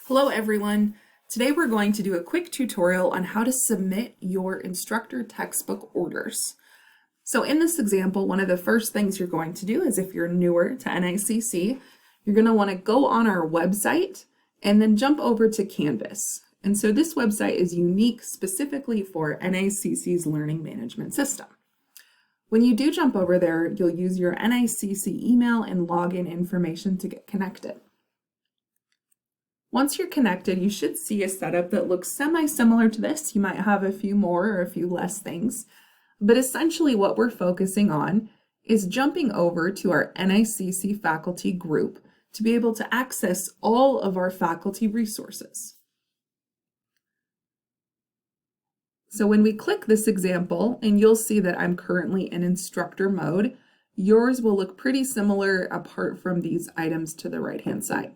Hello everyone. Today we're going to do a quick tutorial on how to submit your instructor textbook orders. So in this example, one of the first things you're going to do is if you're newer to NICC, you're going to want to go on our website and then jump over to Canvas. And so this website is unique specifically for NICC's learning management system. When you do jump over there, you'll use your NICC email and login information to get connected. Once you're connected, you should see a setup that looks semi-similar to this. You might have a few more or a few less things, but essentially what we're focusing on is jumping over to our NICC faculty group to be able to access all of our faculty resources. So when we click this example, and you'll see that I'm currently in instructor mode, yours will look pretty similar apart from these items to the right-hand side.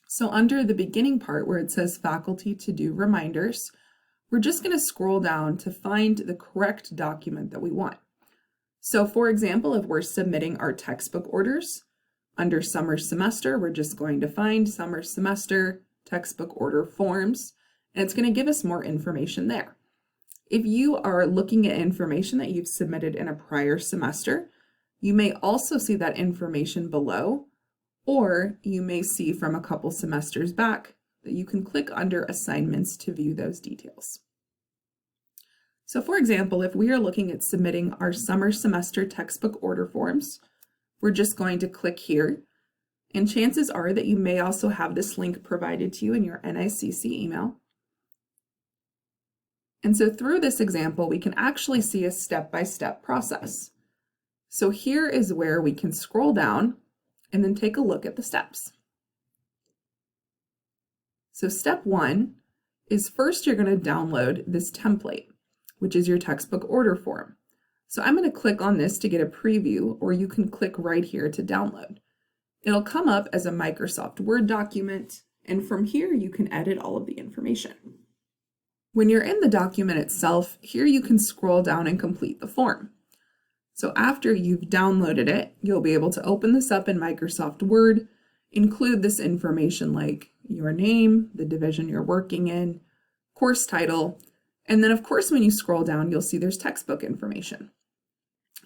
So under the beginning part where it says faculty to do reminders, we're just going to scroll down to find the correct document that we want. So for example, if we're submitting our textbook orders, under summer semester, we're just going to find summer semester textbook order forms, and it's going to give us more information there. If you are looking at information that you've submitted in a prior semester, you may also see that information below, or you may see from a couple semesters back that you can click under assignments to view those details. So for example, if we are looking at submitting our summer semester textbook order forms, we're just going to click here, and chances are that you may also have this link provided to you in your NICC email. And so through this example, we can actually see a step-by-step process. So here is where we can scroll down and then take a look at the steps. So step one is first you're going to download this template, which is your textbook order form. So I'm going to click on this to get a preview, or you can click right here to download. It'll come up as a Microsoft Word document, and from here you can edit all of the information. When you're in the document itself, here you can scroll down and complete the form. So after you've downloaded it, you'll be able to open this up in Microsoft Word, include this information like your name, the division you're working in, course title, and then of course when you scroll down, you'll see there's textbook information.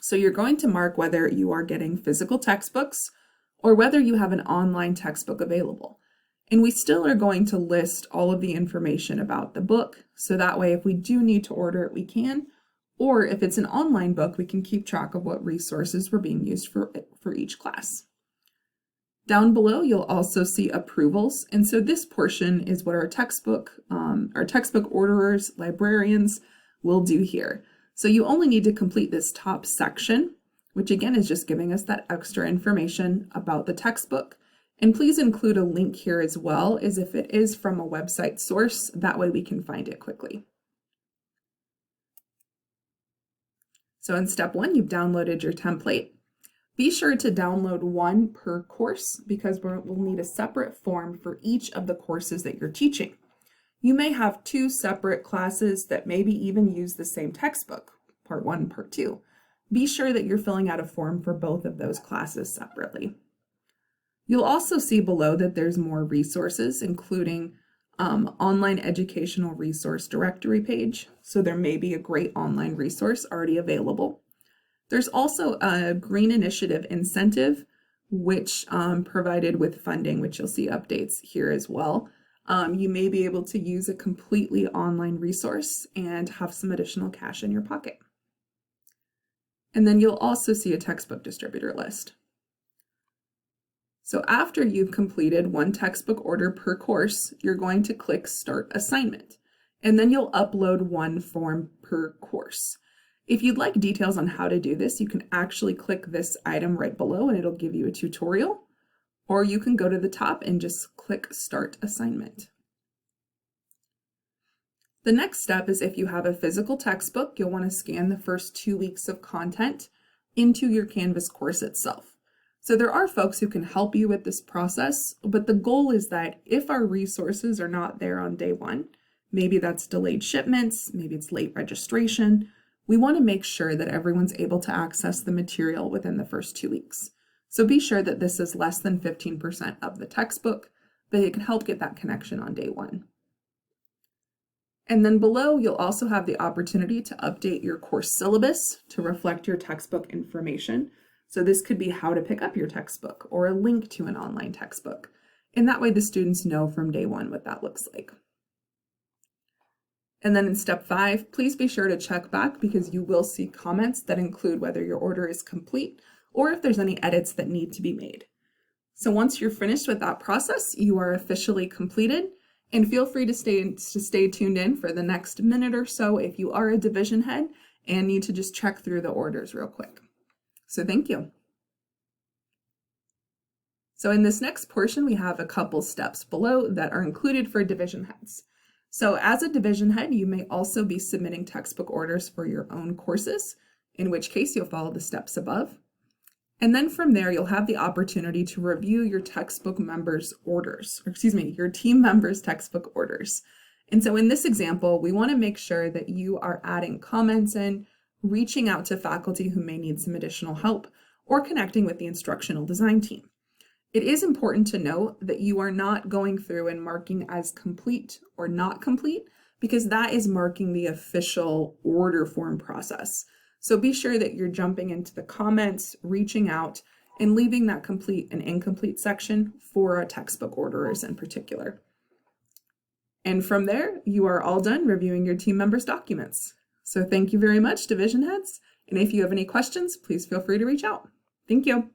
So you're going to mark whether you are getting physical textbooks or whether you have an online textbook available. And we still are going to list all of the information about the book, so that way if we do need to order it, we can. Or if it's an online book, we can keep track of what resources were being used for each class. Down below, you'll also see approvals. And so this portion is what our textbook orderers, librarians will do here. So you only need to complete this top section, which again is just giving us that extra information about the textbook. And please include a link here as well, as if it is from a website source, that way we can find it quickly. So in step one, you've downloaded your template. Be sure to download one per course because we'll need a separate form for each of the courses that you're teaching. You may have two separate classes that maybe even use the same textbook, part one, part two. Be sure that you're filling out a form for both of those classes separately. You'll also see below that there's more resources, including online educational resource directory page. So there may be a great online resource already available. There's also a Green Initiative incentive, which provided with funding, which you'll see updates here as well. You may be able to use a completely online resource and have some additional cash in your pocket. And then you'll also see a textbook distributor list. So after you've completed one textbook order per course, you're going to click Start Assignment, and then you'll upload one form per course. If you'd like details on how to do this, you can actually click this item right below and it'll give you a tutorial, or you can go to the top and just click Start Assignment. The next step is if you have a physical textbook, you'll want to scan the first 2 weeks of content into your Canvas course itself. So there are folks who can help you with this process, but the goal is that if our resources are not there on day one, maybe that's delayed shipments, maybe it's late registration, we want to make sure that everyone's able to access the material within the first 2 weeks. So be sure that this is less than 15% of the textbook. but it can help get that connection on day one. And then below, you'll also have the opportunity to update your course syllabus to reflect your textbook information. So this could be how to pick up your textbook or a link to an online textbook. And that way the students know from day one what that looks like. And then in step 5, please be sure to check back because you will see comments that include whether your order is complete or if there's any edits that need to be made. So once you're finished with that process, you are officially completed, and feel free to stay tuned in for the next minute or so if you are a division head and need to just check through the orders real quick. So thank you. So in this next portion, we have a couple steps below that are included for division heads. So as a division head, you may also be submitting textbook orders for your own courses, in which case you'll follow the steps above. And then from there, you'll have the opportunity to review your textbook members' orders, your team members' textbook orders. And so in this example, we want to make sure that you are adding comments in, reaching out to faculty who may need some additional help, or connecting with the instructional design team. It is important to note that you are not going through and marking as complete or not complete, because that is marking the official order form process. So be sure that you're jumping into the comments, reaching out, and leaving that complete and incomplete section for our textbook orderers in particular. And from there, you are all done reviewing your team members' documents. So thank you very much, division heads. And if you have any questions, please feel free to reach out. Thank you.